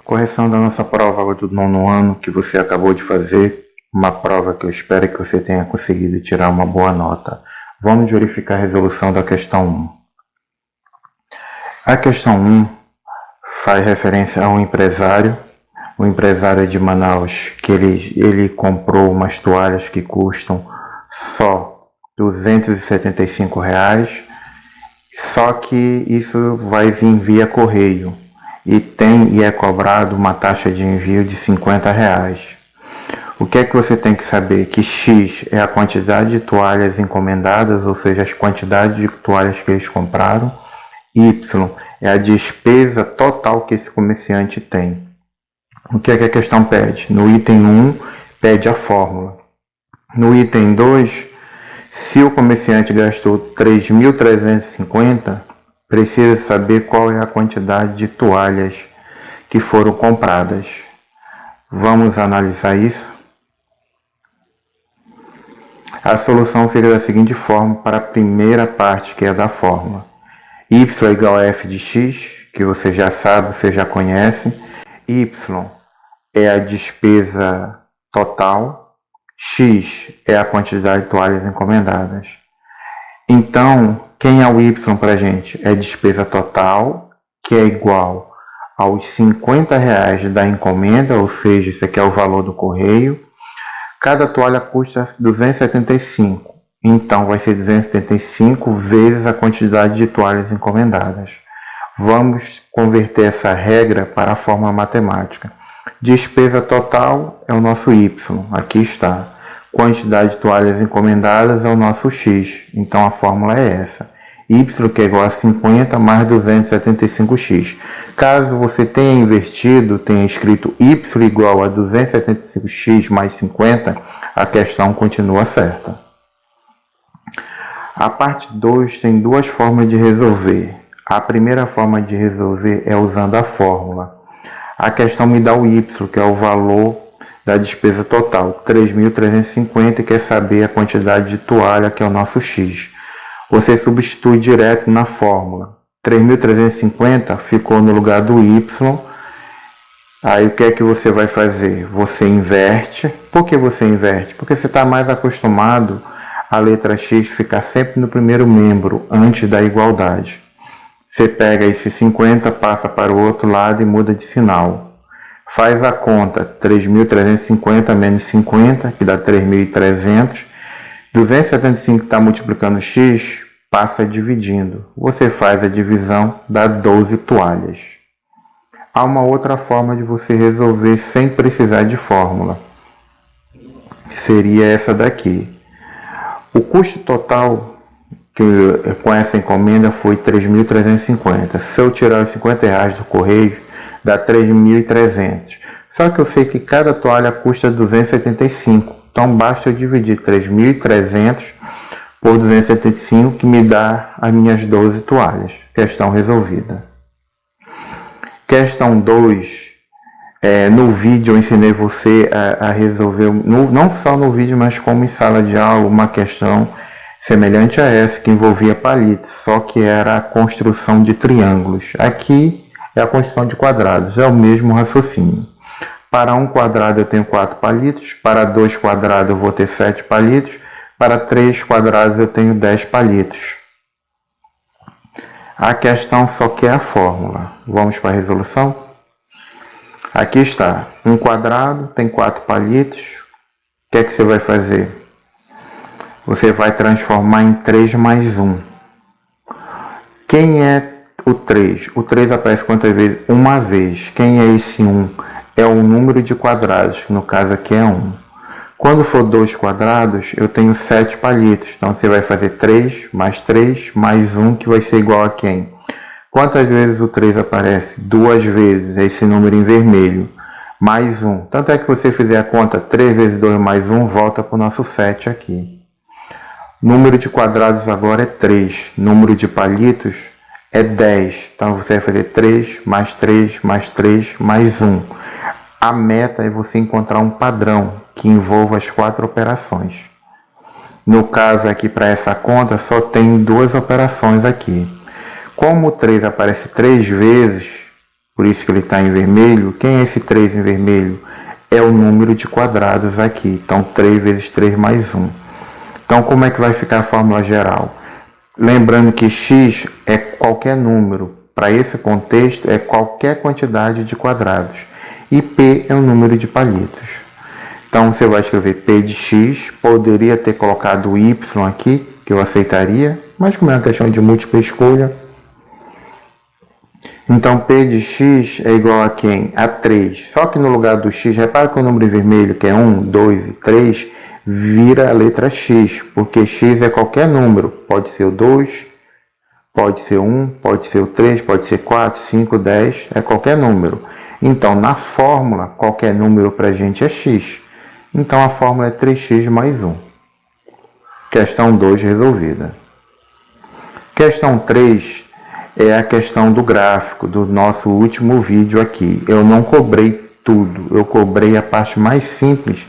Correção da nossa prova do 9º ano que você acabou de fazer, uma prova que eu espero que você tenha conseguido tirar uma boa nota. Vamos verificar a resolução da questão 1. A questão 1 faz referência a um empresário. O empresário é de Manaus, que ele comprou umas toalhas que custam só R$275, só que isso vai vir via correio e é cobrado uma taxa de envio de R$50. O que é que você tem que saber? Que X é a quantidade de toalhas encomendadas, ou seja, as quantidades de toalhas que eles compraram. Y é a despesa total que esse comerciante tem. O que é que a questão pede? No item 1, pede a fórmula. No item 2, se o comerciante gastou R$3.350, precisa saber qual é a quantidade de toalhas que foram compradas. Vamos analisar isso? A solução fica da seguinte forma para a primeira parte, que é da fórmula. Y é igual a f de x, que você já sabe, você já conhece. Y é a despesa total. X é a quantidade de toalhas encomendadas. Então, quem é o Y para a gente? É despesa total, que é igual aos R$50 da encomenda, ou seja, isso aqui é o valor do correio. Cada toalha custa R$275, então vai ser 275 vezes a quantidade de toalhas encomendadas. Vamos converter essa regra para a fórmula matemática. Despesa total é o nosso Y, aqui está. Quantidade de toalhas encomendadas é o nosso X, então a fórmula é essa. Y que é igual a 50 mais 275x. Caso você tenha invertido, tenha escrito Y igual a 275x mais 50, a questão continua certa. A parte 2 tem duas formas de resolver. A primeira forma de resolver é usando a fórmula. A questão me dá o Y, que é o valor da despesa total, 3.350, e quer saber a quantidade de toalha, que é o nosso X. Você substitui direto na fórmula. 3.350 ficou no lugar do Y. Aí o que é que você vai fazer? Você inverte. Por que você inverte? Porque você está mais acostumado a letra X ficar sempre no primeiro membro, antes da igualdade. Você pega esse 50, passa para o outro lado e muda de sinal. Faz a conta, 3.350 menos 50, que dá 3.300. 275 está multiplicando x, passa dividindo. Você faz a divisão, dá 12 toalhas. Há uma outra forma de você resolver sem precisar de fórmula. Seria essa daqui. O custo total com essa encomenda foi 3.350. Se eu tirar os R$50 do correio, dá 3.300. Só que eu sei que cada toalha custa 275. Então basta eu dividir 3.300 por 275, que me dá as minhas 12 toalhas. Questão resolvida. Questão 2. No vídeo eu ensinei você a resolver, não só no vídeo, mas como em sala de aula, uma questão semelhante a essa, que envolvia palitos, só que era a construção de triângulos. Aqui é a construção de quadrados, é o mesmo raciocínio. Para um quadrado eu tenho 4 palitos, para 2 quadrados eu vou ter 7 palitos, para 3 quadrados eu tenho 10 palitos. A questão só quer a fórmula. Vamos para a resolução? Aqui está, um quadrado tem 4 palitos. O que é que você vai fazer? Você vai transformar em 3 mais 1. Quem é o 3? O 3 aparece quantas vezes? Uma vez. Quem é esse 1? É o número de quadrados, que no caso aqui é 1. Quando for 2 quadrados, eu tenho 7 palitos. Então você vai fazer 3 mais 1, que vai ser igual a quem? Quantas vezes o 3 aparece? 2 vezes, é esse número em vermelho. Mais 1. Tanto é que você fizer a conta 3 vezes 2 mais 1, volta para o nosso 7 aqui. Número de quadrados agora é 3. Número de palitos é 10. Então você vai fazer 3 mais 3 mais 3 mais 1. A meta é você encontrar um padrão que envolva as 4 operações. No caso aqui, para essa conta, só tem 2 operações aqui. Como o 3 aparece 3 vezes, por isso que ele está em vermelho. Quem é esse 3 em vermelho? É o número de quadrados aqui. Então 3 vezes 3 mais 1. Então como é que vai ficar a fórmula geral? Lembrando que x é qualquer número. Para esse contexto, é qualquer quantidade de quadrados. E p é o número de palitos. Então você vai escrever p de x. Poderia ter colocado o y aqui, que eu aceitaria. Mas como é uma questão de múltipla escolha, então p de x é igual a quem? A 3. Só que no lugar do x, repara que o número em vermelho, que é 1, 2 e 3, vira a letra x, porque x é qualquer número. Pode ser o 2, pode ser 1, pode ser o 3, pode ser 4, 5, 10, é qualquer número. Então, na fórmula, qualquer número para a gente é x. Então, a fórmula é 3x mais 1. Questão 2 resolvida. Questão 3 é a questão do gráfico do nosso último vídeo aqui. Eu não cobrei tudo, eu cobrei a parte mais simples,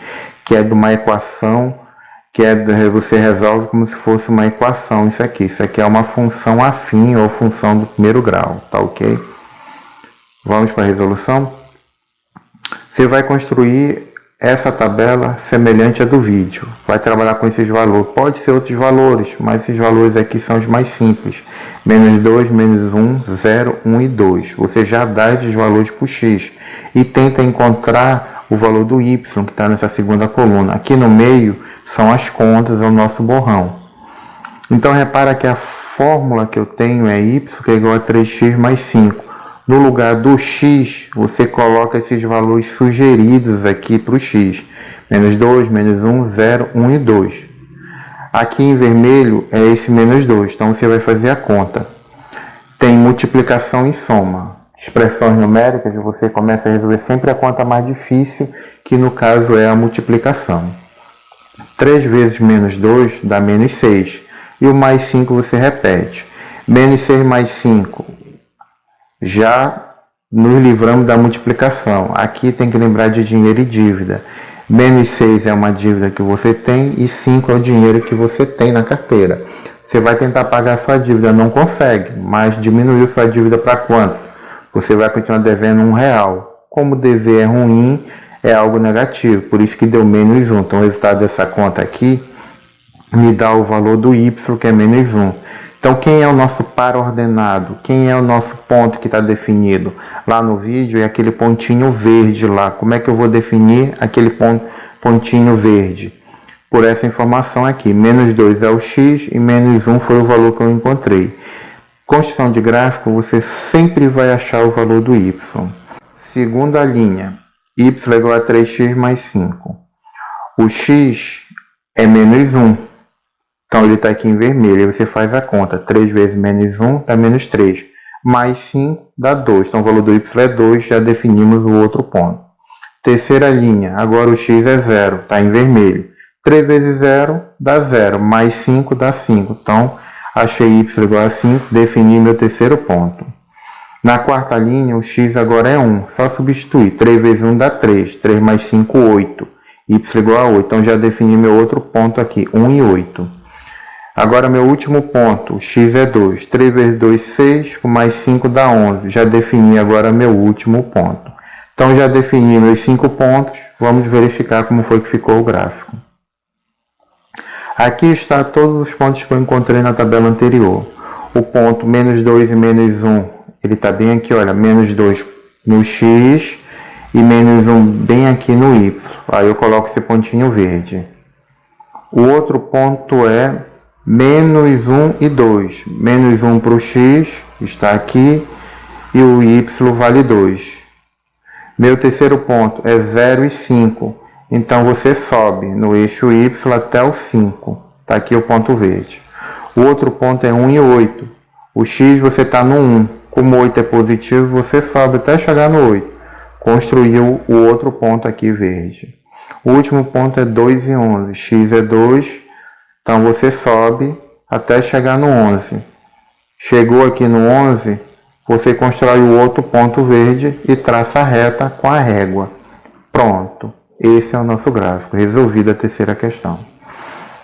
que é de uma equação, que é você resolve como se fosse uma equação isso aqui é uma função afim ou função do primeiro grau, tá ok? Vamos para a resolução? Você vai construir essa tabela semelhante à do vídeo, vai trabalhar com esses valores, pode ser outros valores, mas esses valores aqui são os mais simples, menos 2, menos 1, 0, 1 e 2, você já dá esses valores para o x, e tenta encontrar o valor do y, que está nessa segunda coluna, aqui no meio são as contas, é o nosso borrão. Então repara que a fórmula que eu tenho é y, que é igual a 3x mais 5, no lugar do x, você coloca esses valores sugeridos aqui para o x. Menos 2, menos 1, 0, 1 e 2. Aqui em vermelho é esse menos 2, então você vai fazer a conta. Tem multiplicação e soma. Expressões numéricas, você começa a resolver sempre a conta mais difícil, que no caso é a multiplicação. 3 vezes menos 2 dá menos 6. E o mais 5 você repete. Menos 6 mais 5. Já nos livramos da multiplicação. Aqui tem que lembrar de dinheiro e dívida. Menos 6 é uma dívida que você tem e 5 é o dinheiro que você tem na carteira. Você vai tentar pagar sua dívida, não consegue, mas diminuiu sua dívida para quanto? Você vai continuar devendo R$1. Como dever é ruim, é algo negativo, por isso que deu menos 1. Então o resultado dessa conta aqui me dá o valor do y, que é menos 1. Então, quem é o nosso par ordenado? Quem é o nosso ponto que está definido? Lá no vídeo é aquele pontinho verde lá. Como é que eu vou definir aquele pontinho verde? Por essa informação aqui. Menos 2 é o x e menos 1 foi o valor que eu encontrei. Construção de gráfico, você sempre vai achar o valor do y. Segunda linha. Y é igual a 3x mais 5. O x é menos 1. Então, ele está aqui em vermelho, aí você faz a conta. 3 vezes menos 1 dá menos 3. Mais 5 dá 2. Então, o valor do y é 2, já definimos o outro ponto. Terceira linha, agora o x é 0, está em vermelho. 3 vezes 0 dá 0, mais 5 dá 5. Então, achei y igual a 5, defini meu terceiro ponto. Na quarta linha, o x agora é 1, só substituir. 3 vezes 1 dá 3, 3 mais 5, 8. Y igual a 8, então já defini meu outro ponto aqui, 1 e 8. Agora, meu último ponto, o x é 2. 3 vezes 2, 6, mais 5 dá 11. Já defini agora meu último ponto. Então, já defini meus 5 pontos. Vamos verificar como foi que ficou o gráfico. Aqui está todos os pontos que eu encontrei na tabela anterior. O ponto menos 2 e menos 1, ele está bem aqui, olha, menos 2 no x e menos 1 bem aqui no y. Aí eu coloco esse pontinho verde. O outro ponto é menos 1 e 2. Menos 1 para o x, está aqui, e o y vale 2. Meu terceiro ponto é 0 e 5. Então, você sobe no eixo y até o 5. Está aqui o ponto verde. O outro ponto é 1 e 8. O x você está no 1. Como 8 é positivo, você sobe até chegar no 8. Construiu o outro ponto aqui verde. O último ponto é 2 e 11. X é 2. Então, você sobe até chegar no 11. Chegou aqui no 11, você constrói o outro ponto verde e traça a reta com a régua. Pronto. Esse é o nosso gráfico. Resolvida a terceira questão.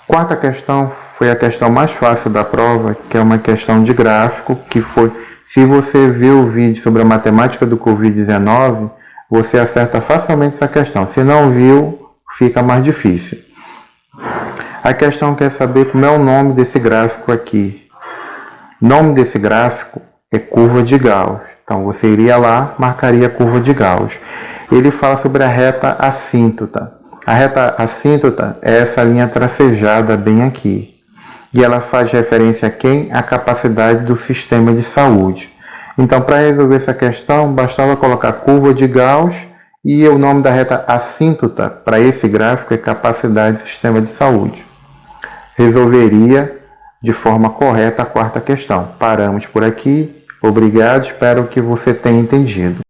Quarta questão foi a questão mais fácil da prova, que é uma questão de gráfico, que foi Se você viu o vídeo sobre a matemática do Covid-19, você acerta facilmente essa questão. Se não viu, fica mais difícil. A questão quer saber como é o nome desse gráfico aqui. O nome desse gráfico é curva de Gauss. Então você iria lá, marcaria a curva de Gauss. Ele fala sobre a reta assíntota. A reta assíntota é essa linha tracejada bem aqui. E ela faz referência a quem? A capacidade do sistema de saúde. Então, para resolver essa questão, bastava colocar curva de Gauss e o nome da reta assíntota para esse gráfico é capacidade do sistema de saúde. Resolveria de forma correta a quarta questão. Paramos por aqui. Obrigado, espero que você tenha entendido.